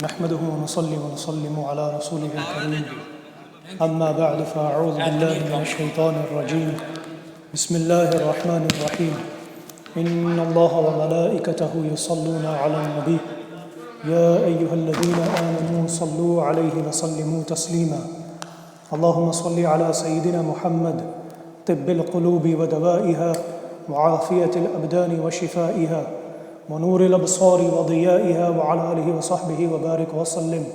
نحمده ونصلي ونسلم على رسوله الكريم أما بعد فأعوذ بالله من الشيطان الرجيم بسم الله الرحمن الرحيم إن الله وملائكته يصلون على النبي يا أيها الذين آمنوا صلوا عليه وسلموا تسليما اللهم صل على سيدنا محمد طب القلوب ودوائها وعافية الأبدان وشفائها ونور الأبصار وضيائها وعلى آله وصحبه وبارك وسلم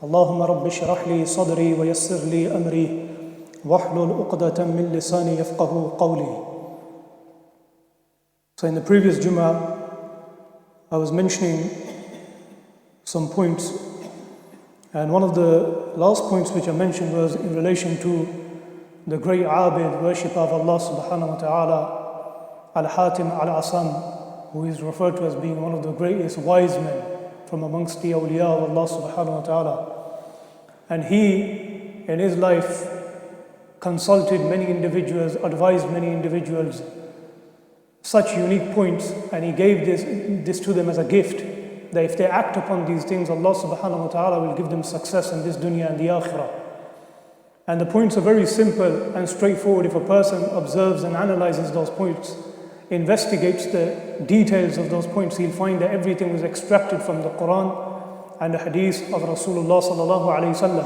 اللهم رب اشرح لي صدري ويسر لي أمري واحلل عقدة من لساني يفقه قولي. So in the previous Jumu'ah, I was mentioning some points, and one of the last points which I mentioned was in relation to the great abid, worship of Allah subhanahu wa ta'ala, Al-Hatim Al-Asam, who is referred to as being one of the greatest wise men from amongst the awliya of Allah subhanahu wa ta'ala. And he, in his life, consulted many individuals, advised many individuals, such unique points, and he gave this to them as a gift, that if they act upon these things, Allah subhanahu wa ta'ala will give them success in this dunya and the akhirah. And the points are very simple and straightforward. If a person observes and analyzes those points, investigates the details of those points, he'll find that everything was extracted from the Quran and the hadith of Rasulullah sallallahu alayhi wasallam.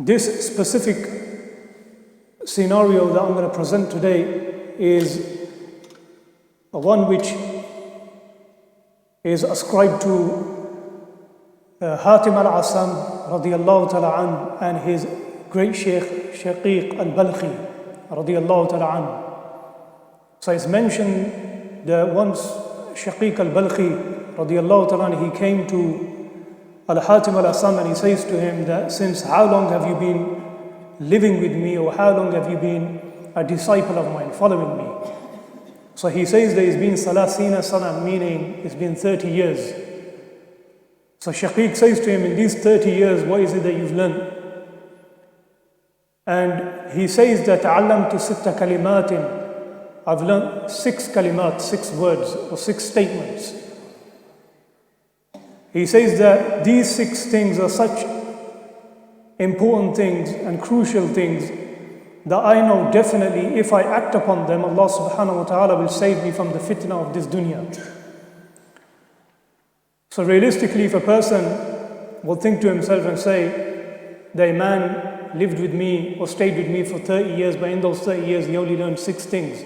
This specific scenario that I'm going to present today is one which is ascribed to Hatim al-Asam radiyallahu ta'ala an and his great Shaykh Shaqiq al-Balkhi radiyallahu ta'ala an. So it's mentioned that once Shaqiq al-Balkhi radiyallahu ta'ala, he came to Al-Hatim al-Asam and he says to him that, since how long have you been living with me, or how long have you been a disciple of mine, following me? So he says that it's been Salasina sana, meaning it's been 30 years. So Shaqiq says to him, in these 30 years, what is it that you've learned? And he says that ta'allamtu sitta kalimatin, I've learned 6 kalimat, 6 words or 6 statements. He says that these 6 things are such important things and crucial things that I know definitely if I act upon them, Allah subhanahu wa ta'ala will save me from the fitna of this dunya. So realistically, if a person will think to himself and say that a man lived with me or stayed with me for 30 years, but in those 30 years he only learned 6 things,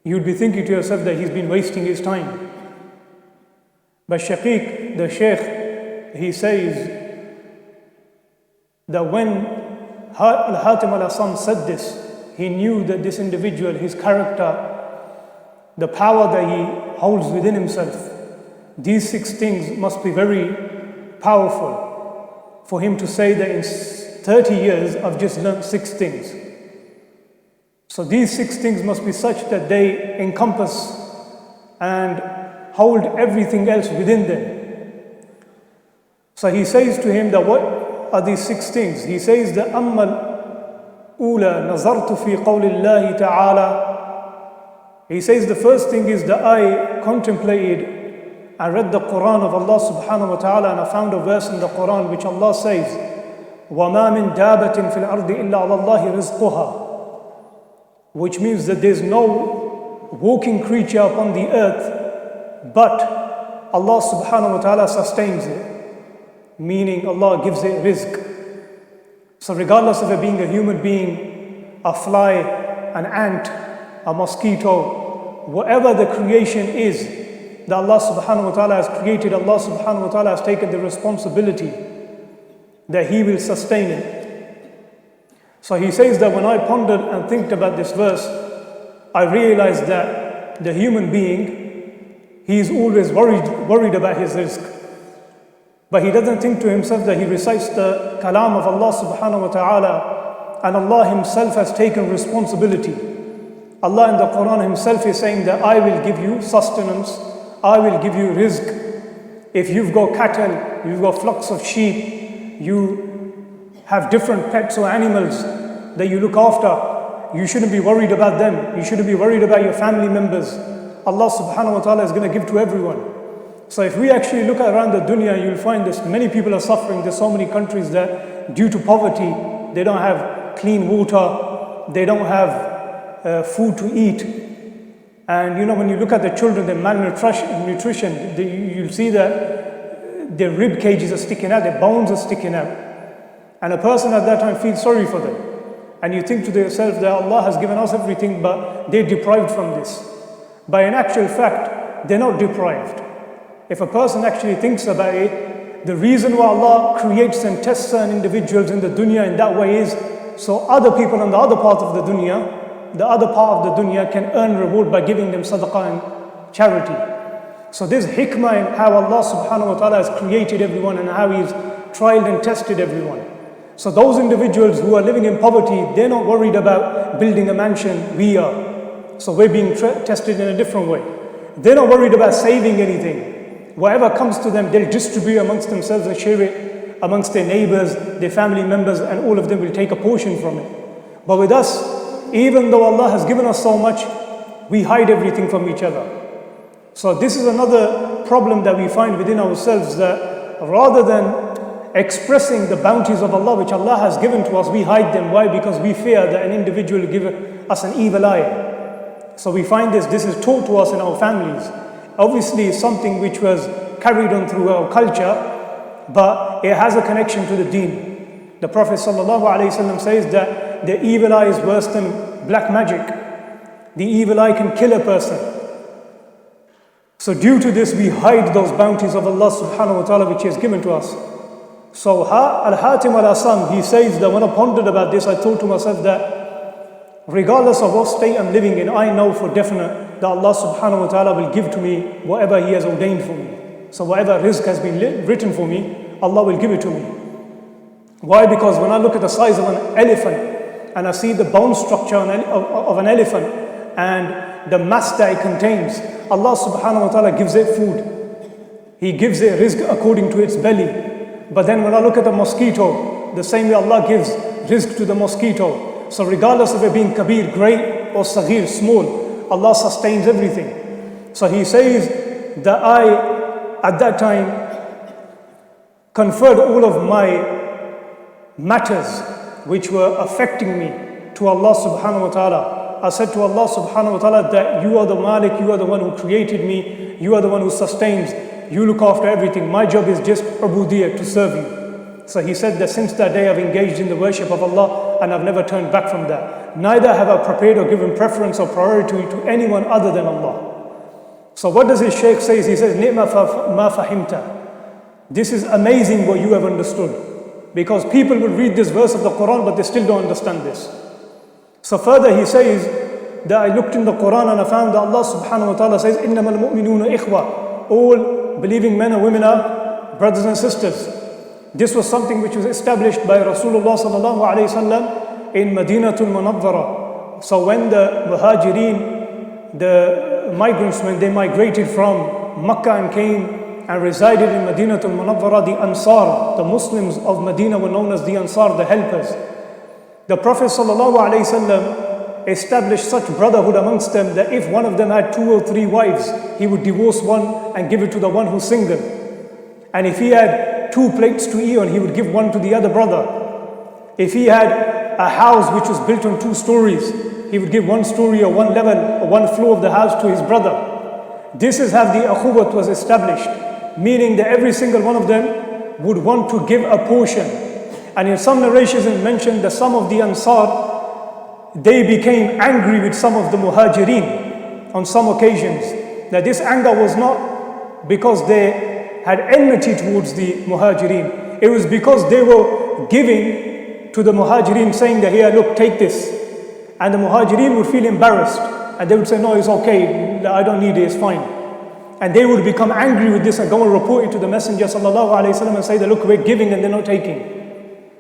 you'd be thinking to yourself that he's been wasting his time. But Shaqiq, the Shaykh, he says that when Al-Hatim al-Asam said this, he knew that this individual, his character, the power that he holds within himself, these 6 things must be very powerful for him to say that in 30 years I've just learned 6 things. So these 6 things must be such that they encompass and hold everything else within them. So he says to him that what are these 6 things? He says that أَمَّا الْأُولَى نَظَرْتُ فِي قَوْلِ اللَّهِ تَعَالَى. He says the first thing is that I contemplated, I read the Quran of Allah subhanahu wa ta'ala, and I found a verse in the Quran which Allah says, وَمَا مِن دَابَةٍ فِي الْأَرْضِ إِلَّا عَلَى اللَّهِ رِزْقُهَا, which means that there's no walking creature upon the earth, but Allah subhanahu wa ta'ala sustains it, meaning Allah gives it rizq. So regardless of it being a human being, a fly, an ant, a mosquito, whatever the creation is that Allah subhanahu wa ta'ala has created, Allah subhanahu wa ta'ala has taken the responsibility that He will sustain it. So he says that when I pondered and think about this verse, I realized that the human being, he is always worried about his rizq. But he doesn't think to himself that he recites the kalam of Allah subhanahu wa ta'ala, and Allah Himself has taken responsibility. Allah in the Quran Himself is saying that I will give you sustenance, I will give you rizq. If you've got cattle, you've got flocks of sheep, you have different pets or animals that you look after, you shouldn't be worried about them. You shouldn't be worried about your family members. Allah subhanahu wa ta'ala is going to give to everyone. So if we actually look around the dunya, you'll find this, many people are suffering. There's so many countries that due to poverty, they don't have clean water, they don't have food to eat. And when you look at the children, their malnutrition, you'll see that their rib cages are sticking out, their bones are sticking out. And a person at that time feels sorry for them. And you think to yourself that Allah has given us everything, but they're deprived from this. But in actual fact, they're not deprived. If a person actually thinks about it, the reason why Allah creates and tests certain individuals in the dunya in that way is so other people on the other part of the dunya, can earn reward by giving them sadaqah and charity. So there's hikmah in how Allah subhanahu wa ta'ala has created everyone and how He's tried and tested everyone. So those individuals who are living in poverty, they're not worried about building a mansion. We are. So we're being tested in a different way. They're not worried about saving anything. Whatever comes to them, they'll distribute amongst themselves and share it amongst their neighbors, their family members, and all of them will take a portion from it. But with us, even though Allah has given us so much, we hide everything from each other. So this is another problem that we find within ourselves, that rather than expressing the bounties of Allah which Allah has given to us, we hide them. Why? Because we fear that an individual will give us an evil eye. So we find this is taught to us in our families. Obviously it's something which was carried on through our culture, but it has a connection to the deen. The Prophet ﷺ says that the evil eye is worse than black magic. The evil eye can kill a person. So due to this, we hide those bounties of Allah subhanahu wa ta'ala which He has given to us. So Al-Hatim al-Asam, he says that when I pondered about this, I thought to myself that regardless of what state I'm living in, I know for definite that Allah subhanahu wa ta'ala will give to me whatever He has ordained for me. So whatever rizq has been written for me, Allah will give it to me. Why? Because when I look at the size of an elephant and I see the bone structure of an elephant and the mass that it contains, Allah subhanahu wa ta'ala gives it food. He gives it rizq according to its belly. But then when I look at the mosquito, the same way Allah gives rizq to the mosquito. So regardless of it being kabir, great, or saghir, small, Allah sustains everything. So he says that I, at that time, conferred all of my matters which were affecting me to Allah subhanahu wa ta'ala. I said to Allah subhanahu wa ta'ala that you are the Malik, you are the one who created me, you are the one who sustains, you look after everything. My job is just ubudiyyah, to serve you. So he said that since that day I've engaged in the worship of Allah and I've never turned back from that. Neither have I prepared or given preference or priority to anyone other than Allah. So what does his Shaykh say? He says, Ni'ma ma fahimta. This is amazing what you have understood. Because people will read this verse of the Quran but they still don't understand this. So further he says that I looked in the Quran and I found that Allah subhanahu wa ta'ala says, إِنَّمَا الْمُؤْمِنُونَ إِخْوَةً. All believing men and women are brothers and sisters. This was something which was established by Rasulullah sallallahu alayhi wasallam in Madinatul Munawwara. So when the Muhajirin, the migrants, when they migrated from Makkah and came and resided in Madinatul Munawwara, the Ansar, the Muslims of Medina were known as the Ansar, the helpers. The Prophet ﷺ established such brotherhood amongst them that if one of them had 2 or 3 wives, he would divorce one and give it to the one who's single. And if he had 2 plates to eat on, he would give one to the other brother. If he had a house which was built on 2 stories, he would give 1 story or 1 level or 1 floor of the house to his brother. This is how the akhuwat was established, meaning that every single one of them would want to give a portion. And in some narrations it mentioned that some of the Ansar, they became angry with some of the Muhajirin on some occasions. That this anger was not because they had enmity towards the Muhajirin. It was because they were giving to the Muhajirin saying that, here, look, take this. And the Muhajirin would feel embarrassed. And they would say, no, it's okay, I don't need it, it's fine. And they would become angry with this and go and report it to the Messenger sallallahu alayhi wasallam and say that, look, we're giving and they're not taking.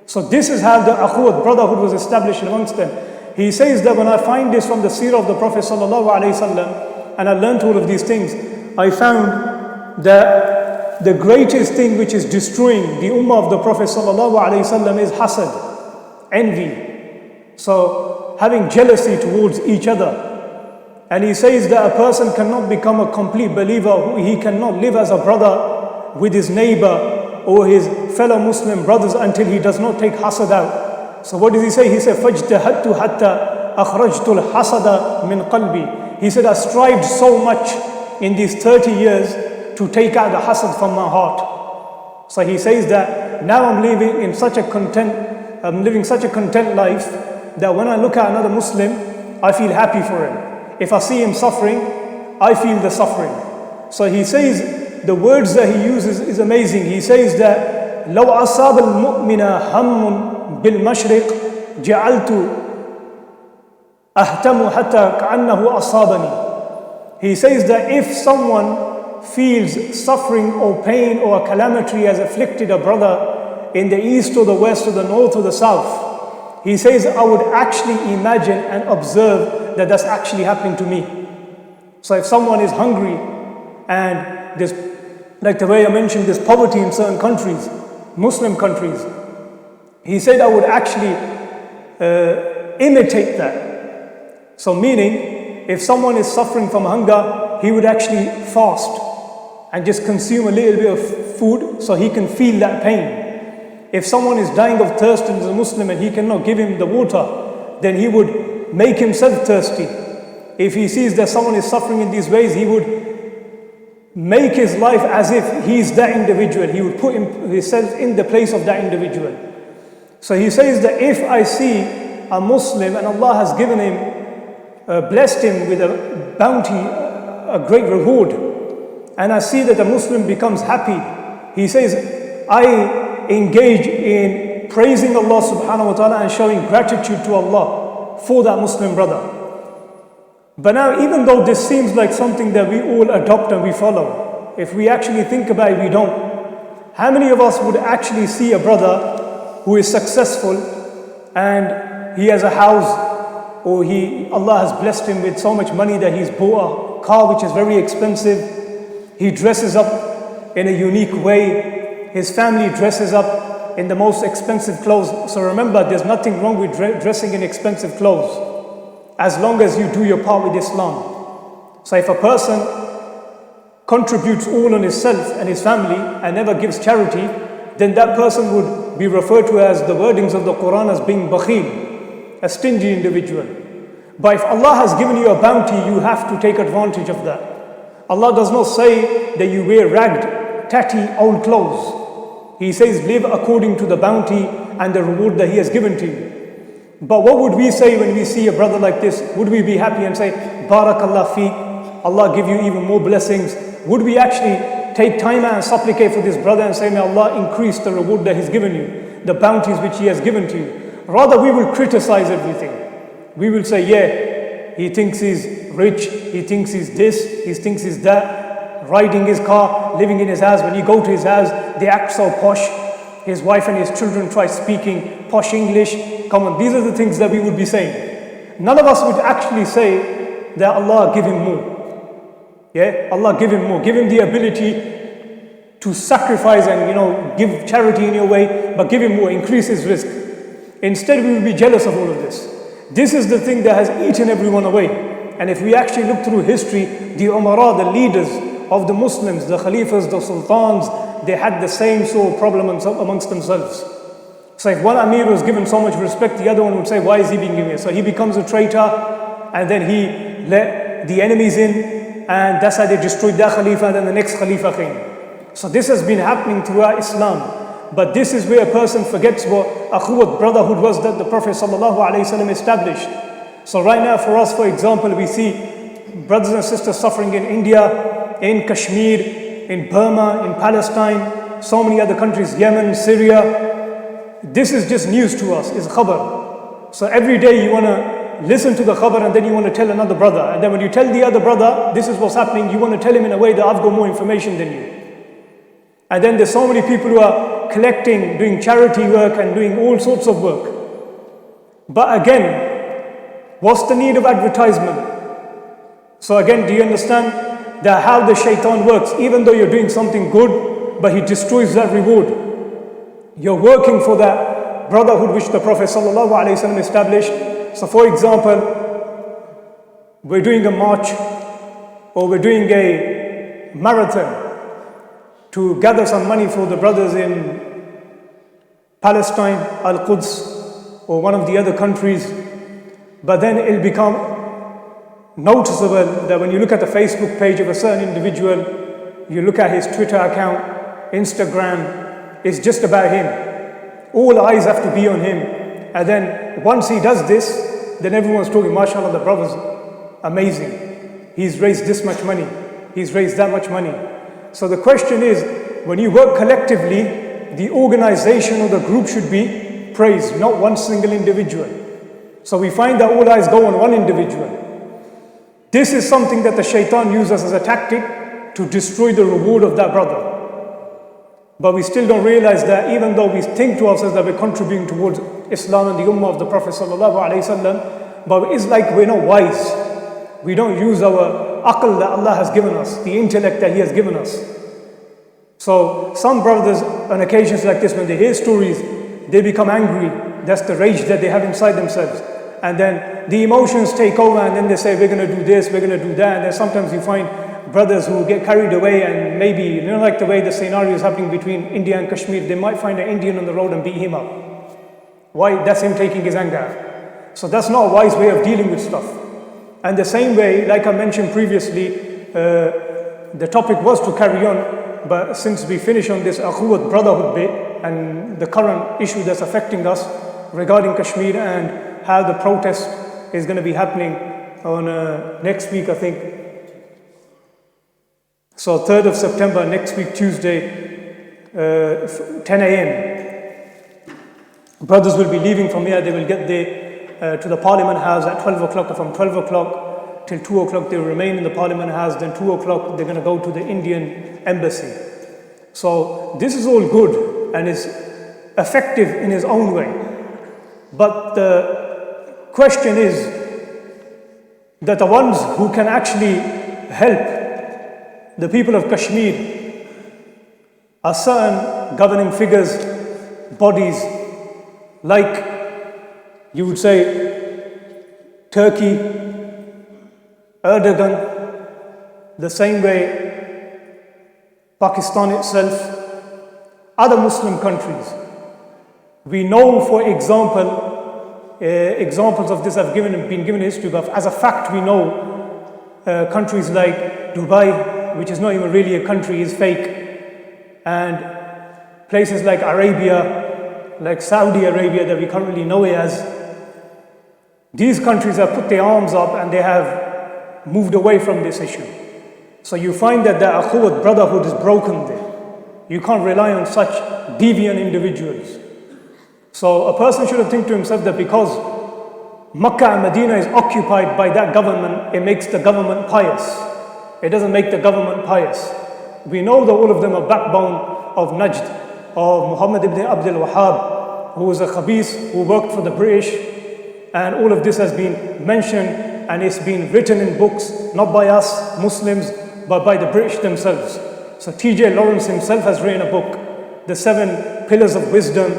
So this is how the akhuwat, brotherhood, was established amongst them. He says that when I find this from the seerah of the Prophet sallallahu alaihi wasallam, and I learned all of these things, I found that the greatest thing which is destroying the ummah of the Prophet sallallahu alaihi wasallam is hasad, envy. So having jealousy towards each other. And he says that a person cannot become a complete believer, he cannot live as a brother with his neighbor or his fellow Muslim brothers until he does not take hasad out. So what does he say? He said, فَاجْتَهَدْتُ حَتَّى أَخْرَجْتُ الْحَسَدَ مِنْ قَلْبِي. He said, I strived so much in these 30 years to take out the hasad from my heart. So he says that now I'm living such a content life that when I look at another Muslim, I feel happy for him. If I see him suffering, I feel the suffering. So he says, the words that he uses is amazing. He says that لو أصاب المؤمن هم بالمشرق جعلت أهتم حتى كأنه أصابني. He says that if someone feels suffering or pain or a calamity has afflicted a brother in the east or the west or the north or the south, he says, I would actually imagine and observe that that's actually happening to me. So if someone is hungry and there's, like the way I mentioned, there's poverty in certain countries, Muslim countries, he said I would actually imitate that. So meaning, if someone is suffering from hunger, he would actually fast and just consume a little bit of food so he can feel that pain. If someone is dying of thirst and is a Muslim and he cannot give him the water, then he would make himself thirsty. If he sees that someone is suffering in these ways, he would make his life as if he's that individual. He would put himself in the place of that individual. So he says that if I see a Muslim and Allah has given him, blessed him with a bounty, a great reward, and I see that the Muslim becomes happy, he says, I engage in praising Allah subhanahu wa ta'ala and showing gratitude to Allah for that Muslim brother. But now, even though this seems like something that we all adopt and we follow, if we actually think about it, we don't. How many of us would actually see a brother who is successful and he has a house, or Allah has blessed him with so much money that he's bought a car which is very expensive, he dresses up in a unique way, his family dresses up in the most expensive clothes. So remember, there's nothing wrong with dressing in expensive clothes, as long as you do your part with Islam. So if a person contributes all on himself and his family and never gives charity, then that person would be referred to as the wordings of the Quran as being bakhil, a stingy individual. But if Allah has given you a bounty, you have to take advantage of that. Allah does not say that you wear ragged, tatty, old clothes. He says live according to the bounty and the reward that He has given to you. But what would we say when we see a brother like this? Would we be happy and say, Barakallah feek, Allah give you even more blessings? Would we actually take time out and supplicate for this brother and say, may Allah increase the reward that He's given you, the bounties which He has given to you? Rather, we will criticize everything. We will say, yeah, he thinks he's rich, he thinks he's this, he thinks he's that, riding his car, living in his house. When you go to his house, they act so posh. His wife and his children try speaking posh English. Come on, these are the things that we would be saying. None of us would actually say that Allah give him more. Yeah, Allah give him more. Give him the ability to sacrifice and give charity in your way, but give him more, increase his risk. Instead, we will be jealous of all of this. This is the thing that has eaten everyone away. And if we actually look through history, the Umara, the leaders of the Muslims, the Khalifas, the Sultans, they had the same sort of problem amongst themselves. So if one Amir was given so much respect, the other one would say, why is he being given it? So he becomes a traitor, and then he let the enemies in, and that's how they destroyed that Khalifa, and then the next Khalifa came. So this has been happening throughout Islam. But this is where a person forgets what akhuwat, brotherhood was that the Prophet ﷺ established. So right now for us, for example, we see brothers and sisters suffering in India, in Kashmir, in Burma, in Palestine, so many other countries, Yemen, Syria. This is just news to us, it's khabar. So every day you want to listen to the khabar and then you want to tell another brother. And then when you tell the other brother, this is what's happening, you want to tell him in a way that I've got more information than you. And then there's so many people who are collecting, doing charity work and doing all sorts of work. But again, what's the need of advertisement? So again, do you understand that how the shaitan works? Even though you're doing something good, but he destroys that reward. You're working for that brotherhood which the Prophet ﷺ established. So for example, we're doing a march or we're doing a marathon to gather some money for the brothers in Palestine, Al-Quds, or one of the other countries. But then it'll become noticeable that when you look at the Facebook page of a certain individual, you look at his Twitter account, Instagram, it's just about him. All eyes have to be on him. And then once he does this, then everyone's talking, mashallah, the brother's amazing. He's raised this much money. He's raised that much money. So the question is, when you work collectively, the organization or the group should be praised, not one single individual. So we find that all eyes go on one individual. This is something that the shaitan uses as a tactic to destroy the reward of that brother. But we still don't realize that even though we think to ourselves that we're contributing towards Islam and the Ummah of the Prophet ﷺ, but it's like we're not wise. We don't use our aql that Allah has given us, the intellect that He has given us. So some brothers on occasions like this, when they hear stories, they become angry. That's the rage that they have inside themselves. And then the emotions take over and then they say, we're going to do this, we're going to do that. And then sometimes you find brothers who get carried away and maybe, you know, like the way the scenario is happening between India and Kashmir, they might find an Indian on the road and beat him up. Why? That's him taking his anger out. So that's not a wise way of dealing with stuff. And the same way, like I mentioned previously, the topic was to carry on, but since we finished on this akhuwat brotherhood bit and the current issue that's affecting us regarding Kashmir and how the protest is going to be happening on next week, I think. So 3rd of September, next week, Tuesday, 10 a.m. Brothers will be leaving from here. They will get there to the Parliament House at 12 o'clock. From 12 o'clock till 2 o'clock, they will remain in the Parliament House. Then 2 o'clock, they're going to go to the Indian Embassy. So this is all good and is effective in its own way. But the question is that the ones who can actually help the people of Kashmir are certain governing figures, bodies, like you would say Turkey, Erdogan, the same way Pakistan itself, other Muslim countries. We know, for example, examples of this have been given history, but as a fact we know countries like Dubai, which is not even really a country, is fake, and places like Arabia, like Saudi Arabia that we currently know it as. These countries have put their arms up and they have moved away from this issue. So you find that the akhuwat brotherhood is broken there. You can't rely on such deviant individuals. So a person should think to himself that because Makkah and Medina is occupied by that government, it makes the government pious. It doesn't make the government pious. We know that all of them are backbone of Najd, of Muhammad ibn Abdul Wahhab, who was a khabith, who worked for the British, and all of this has been mentioned and it's been written in books, not by us Muslims, but by the British themselves. So T.J. Lawrence himself has written a book, The 7 Pillars of Wisdom.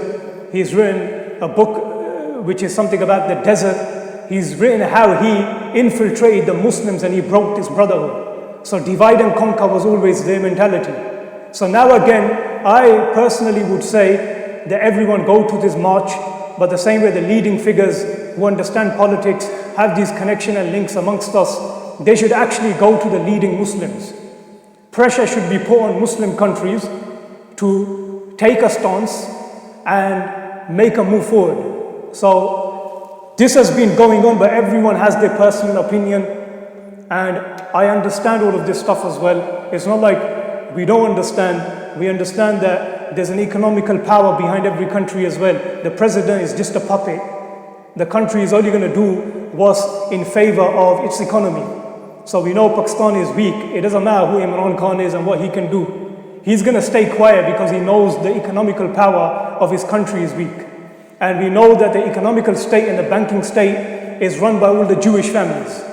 He's written a book which is something about the desert. He's written how he infiltrated the Muslims and he broke this brotherhood. So divide and conquer was always their mentality. So now again, I personally would say that everyone go to this march, but the same way the leading figures who understand politics, have these connection and links amongst us, they should actually go to the leading Muslims. Pressure should be put on Muslim countries to take a stance and make a move forward. So this has been going on, but everyone has their personal opinion, and I understand all of this stuff as well. It's not like we don't understand. We understand that there's an economical power behind every country as well. The president is just a puppet. The country is only going to do what's in favor of its economy. So we know Pakistan is weak. It doesn't matter who Imran Khan is and what he can do. He's going to stay quiet because he knows the economical power of his country is weak. And we know that the economical state and the banking state is run by all the Jewish families.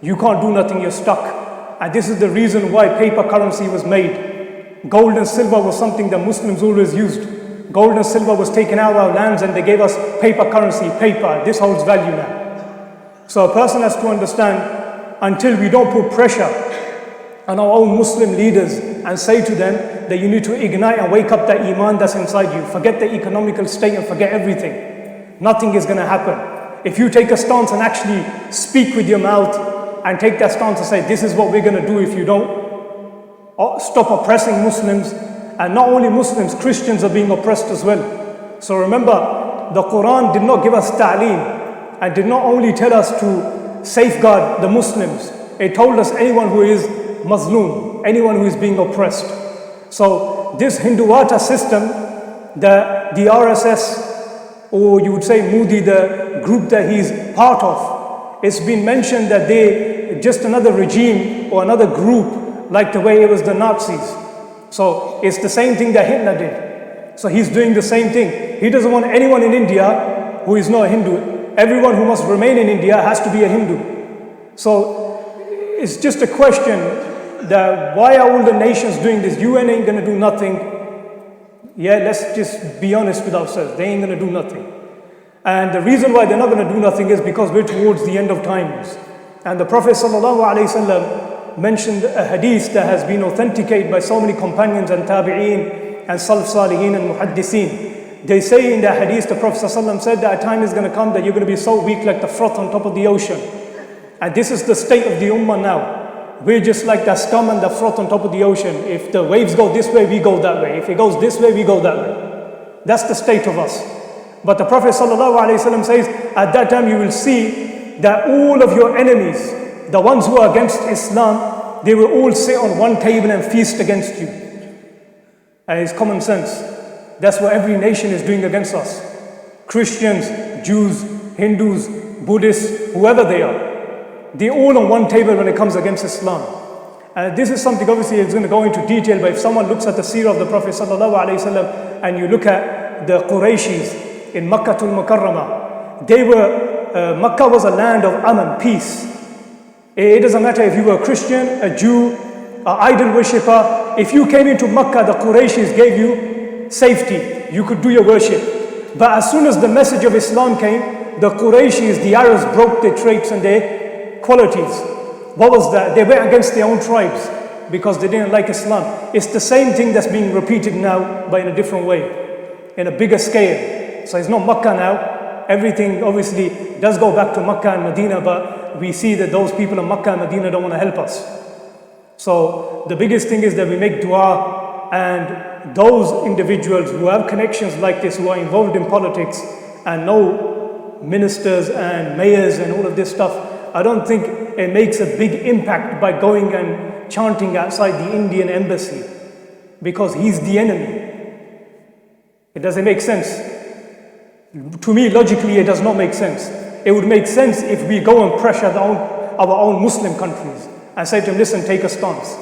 You can't do nothing, you're stuck. And this is the reason why paper currency was made. Gold and silver was something that Muslims always used. Gold and silver was taken out of our lands and they gave us paper currency, paper. This holds value now. So a person has to understand until we don't put pressure on our own Muslim leaders and say to them that you need to ignite and wake up that iman that's inside you. Forget the economical state and forget everything. Nothing is going to happen. If you take a stance and actually speak with your mouth and take that stance and say, this is what we're going to do if you don't stop oppressing Muslims. And not only Muslims, Christians are being oppressed as well. So remember, the Quran did not give us ta'aleem and did not only tell us to safeguard the Muslims. It told us anyone who is Mazloom, anyone who is being oppressed. So this Hinduwata system, the RSS, or you would say Modi, the group that he's part of, it's been mentioned that they just another regime or another group, like the way it was the Nazis. So it's the same thing that Hitler did. So he's doing the same thing. He doesn't want anyone in India who is not a Hindu. Everyone who must remain in India has to be a Hindu. So it's just a question that why are all the nations doing this? UN ain't going to do nothing. Yeah, let's just be honest with ourselves. They ain't going to do nothing. And the reason why they're not going to do nothing is because we're towards the end of times. And the Prophet ﷺ mentioned a hadith that has been authenticated by so many companions and tabi'een and salaf salihin and muhaddithin. They say in the hadith, the Prophet ﷺ said that a time is going to come that you're going to be so weak like the froth on top of the ocean. And this is the state of the ummah now. We're just like the scum and the froth on top of the ocean. If the waves go this way, we go that way. If it goes this way, we go that way. That's the state of us. But the Prophet ﷺ says, at that time you will see that all of your enemies, the ones who are against Islam, they will all sit on one table and feast against you. And it's common sense. That's what every nation is doing against us. Christians, Jews, Hindus, Buddhists, whoever they are. They're all on one table when it comes against Islam. And this is something obviously it's going to go into detail, but if someone looks at the seerah of the Prophet ﷺ and you look at the Qurayshis in Makkah al-Mukarramah, Makkah was a land of aman, peace. It doesn't matter if you were a Christian, a Jew, an idol worshipper. If you came into Makkah, the Qurayshis gave you safety. You could do your worship. But as soon as the message of Islam came, the Qurayshis, the Arabs, broke their traits and their qualities. What was that? They went against their own tribes because they didn't like Islam. It's the same thing that's being repeated now, but in a different way, in a bigger scale. So it's not Makkah now. Everything obviously does go back to Makkah and Medina, but we see that those people in Makkah and Medina don't want to help us. So the biggest thing is that we make dua, and those individuals who have connections like this, who are involved in politics and know ministers and mayors and all of this stuff, I don't think it makes a big impact by going and chanting outside the Indian embassy because he's the enemy. It doesn't make sense. To me, logically, it does not make sense. It would make sense if we go and pressure our own Muslim countries and say to them, listen, take a stance.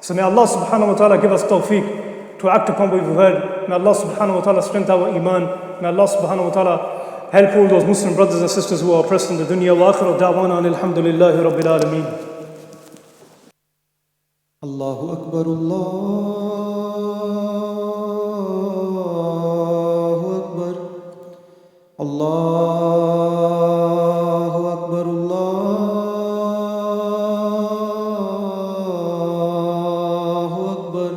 So may Allah subhanahu wa ta'ala give us tawfiq to act upon what we've heard. May Allah subhanahu wa ta'ala strengthen our iman. May Allah subhanahu wa ta'ala help all those Muslim brothers and sisters who are oppressed in the dunya. Wa akhiru da'wana alhamdulillahi rabbil alameen. Allahu Akbar, Allahu Akbar, Allahu Akbar, Allahu Akbar.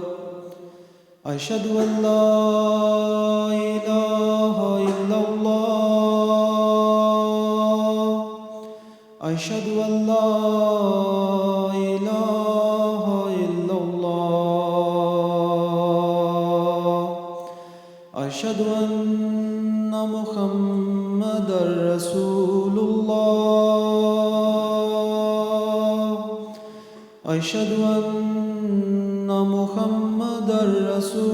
Ashhadu an la ilaha illallah. Ashhadu an la ilaha illallah. Ashhadu anna Muhammadar Rasulullah. Ashhadu anna Muhammadar Rasulullah.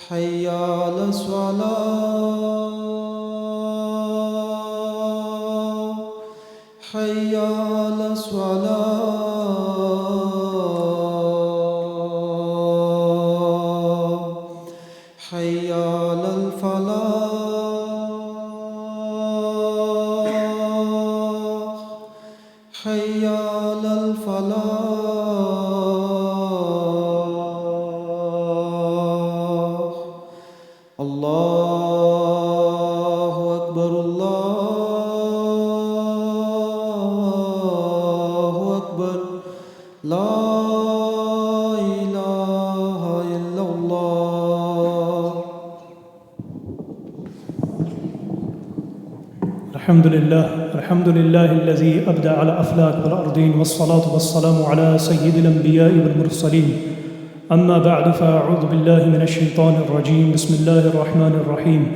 Hayya ala salah. Hayya ala salah. Hayya ala falah. Hayya ala falah. Allahu Akbar, Allah. لا إله إلا الله. الحمد لله الذي أبدع على أفلاك والأرضين، والصلاة والسلام على سيد الأنبياء والمرسلين. أما بعد، فأعوذ بالله من الشيطان الرجيم. بسم الله الرحمن الرحيم.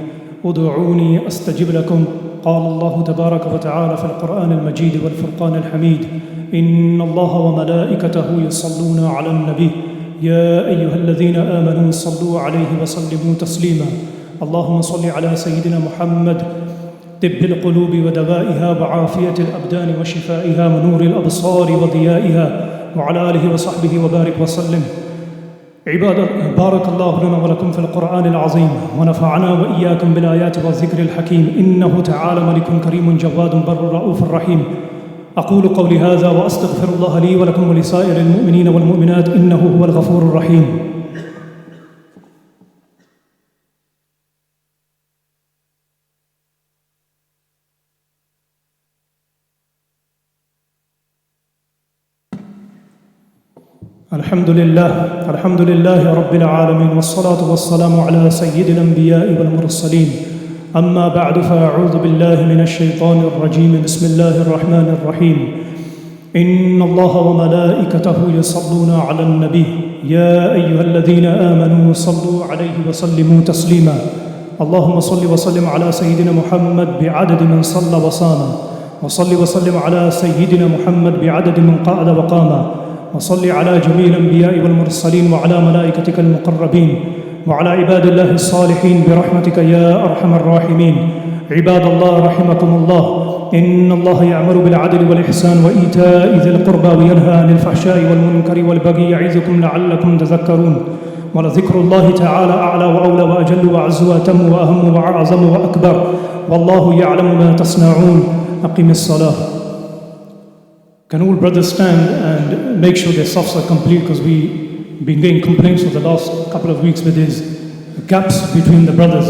ادعوني أستجب لكم. قال الله تبارك وتعالى في القرآن المجيد والفرقان الحميد: إن الله وملائكته يصلون على النبي يا أيها الذين آمنوا صلوا عليه وسلموا تسليما. اللهم صل على سيدنا محمد طب القلوب ودوائها وعافية الأبدان وشفائها ونور الأبصار وضيائها، وعلى آله وصحبه وبارك وسلم. عباد بارك الله لنا ولكم في القرآن العظيم، ونفعنا وإياكم بالآيات والذكر الحكيم. إنه تعالى ملك كريم جواد بر رؤوف رحيم. أقول قولي هذا وأستغفر الله لي ولكم ولسائر المؤمنين والمؤمنات، إنه هو الغفور الرحيم. الحمد لله رب العالمين، والصلاة والسلام على سيد الأنبياء والمرسلين. أما بعد، فأعوذ بالله من الشيطان الرجيم. بسم الله الرحمن الرحيم. إن الله وملائكته يصلون على النبي يا أيها الذين آمنوا صلوا عليه وسلموا تسليما. اللهم صل وسلم على سيدنا محمد بعدد من صلى وصام، وصل وسلم على سيدنا محمد بعدد من قعد وقام، وصل على جميع الأنبياء والمرسلين وعلى ملائكتك المقربين وعلى عباد الله الصالحين برحمتك يا أرحم الراحمين. عباد الله رحمكم الله، إن الله يأمر بالعدل والإحسان وإيتاء ذي القربى وينهى عن الفحشاء والمنكر والبغي يعظكم لعلكم تذكرون. ولذكر الله تعالى أعلى وأولى وأجل وأعز وأتم وأهم وأعظم وأكبر، والله يعلم ما تصنعون. أقم الصلاة. Can all brothers stand and make sure their safs are complete, because we've been getting complaints for the last couple of weeks with these gaps between the brothers.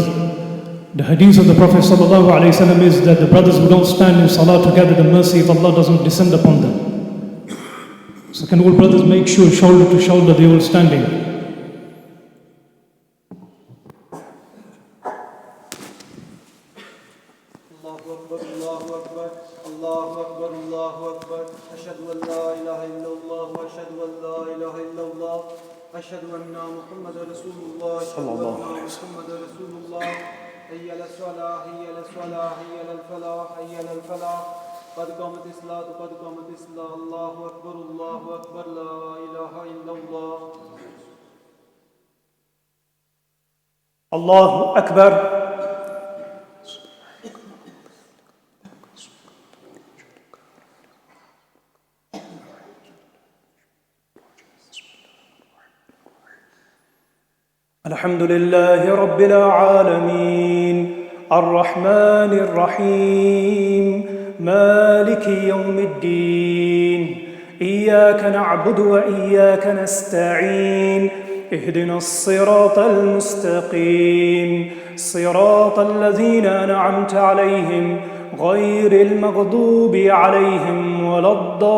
The hadith of the Prophet ﷺ is that the brothers who don't stand in salah together, the mercy of Allah doesn't descend upon them. So can all brothers make sure shoulder to shoulder they all standing? الله أكبر الله أكبر الله أكبر الله أكبر. أشهد أن لا إله إلا الله وأشهد أن لا إله إلا الله. أشهد أن محمد رسول الله صلى الله عليه وسلم. محمد رسول الله. حي على الصلاة حي على الصلاة حي على الفلاح حي على الفلاح. قد قامت الصلاة قد قامت الصلاة. الله أكبر الله أكبر. لا إله إلا الله. الله أكبر. الحمد لله رب العالمين، الرحمن الرحيم، مالك يوم الدين. إياك نعبد وإياك نستعين. اهدنا الصراط المستقيم، صراط الذين أنعمت عليهم غير المغضوب عليهم ولا الضالين.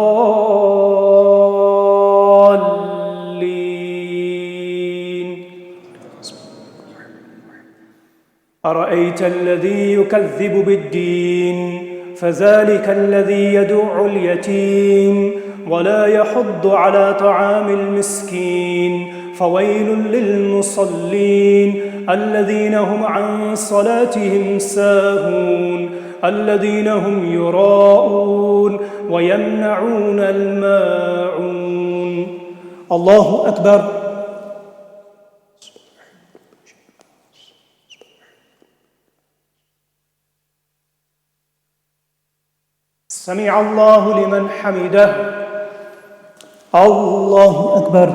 أرأيت الذي يكذب بالدين، فذلك الذي يدع اليتيم ولا يحض على طعام المسكين. فويل للمصلين الذين هم عن صلاتهم ساهون، الذين هم يراءون ويمنعون الماعون. الله أكبر. سمع الله لمن حمده. الله أكبر.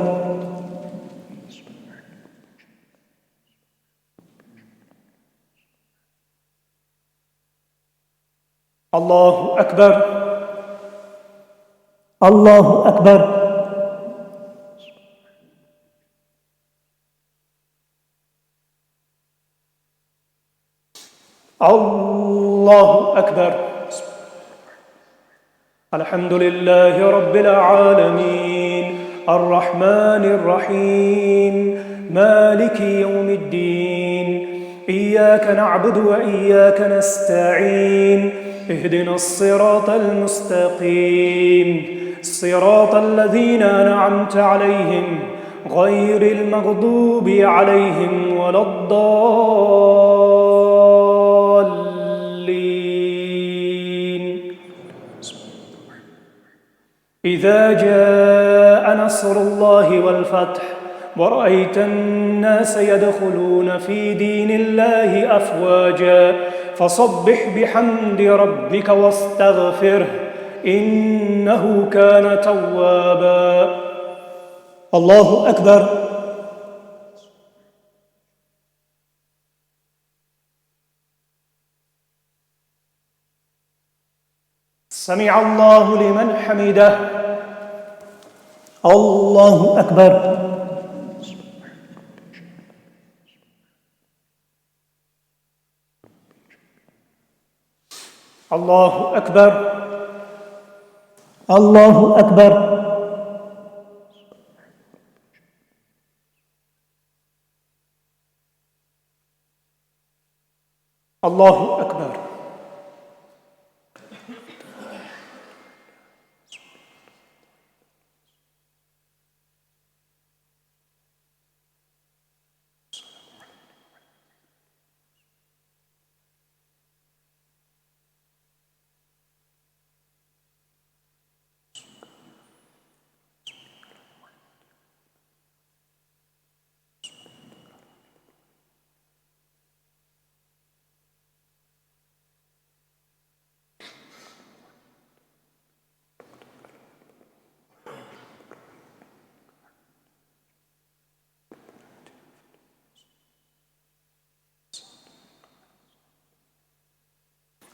الله أكبر. الله أكبر. الله أكبر. الحمد لله رب العالمين، الرحمن الرحيم مالك يوم الدين إياك نعبد وإياك نستعين اهدنا الصراط المستقيم صراط الذين أنعمت عليهم غير المغضوب عليهم ولا الضالين. إذا جاء نصر الله والفتح ورأيت الناس يدخلون في دين الله أفواجا فسبح بحمد ربك واستغفره إنه كان توابا. الله أكبر. سمع الله لمن حمده. الله أكبر. الله أكبر. الله أكبر. الله أكبر.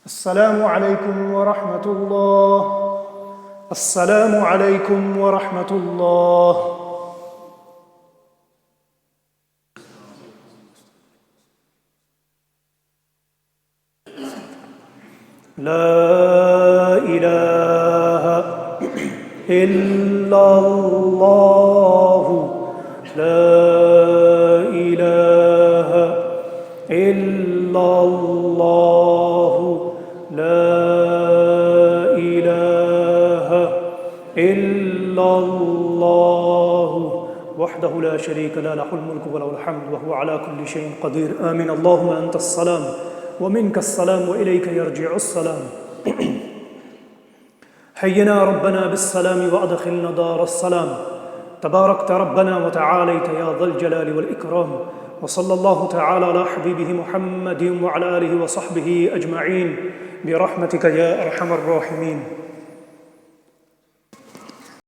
السلام عليكم ورحمة الله. السلام عليكم ورحمة الله. لا إله إلا الله. لا إله إلا الله. لا إله إلا الله وحده لا شريك له له الملك وله الحمد وهو على كل شيء قدير. آمين. اللهم أنت السلام ومنك السلام وإليك يرجع السلام. حينا ربنا بالسلام وأدخلنا دار السلام. تباركت ربنا وتعاليت يا ذا الجلال والإكرام. وصلى الله تعالى على حبيبه محمد وعلى آله وصحبه أجمعين برحمتك يا أرحم الراحمين.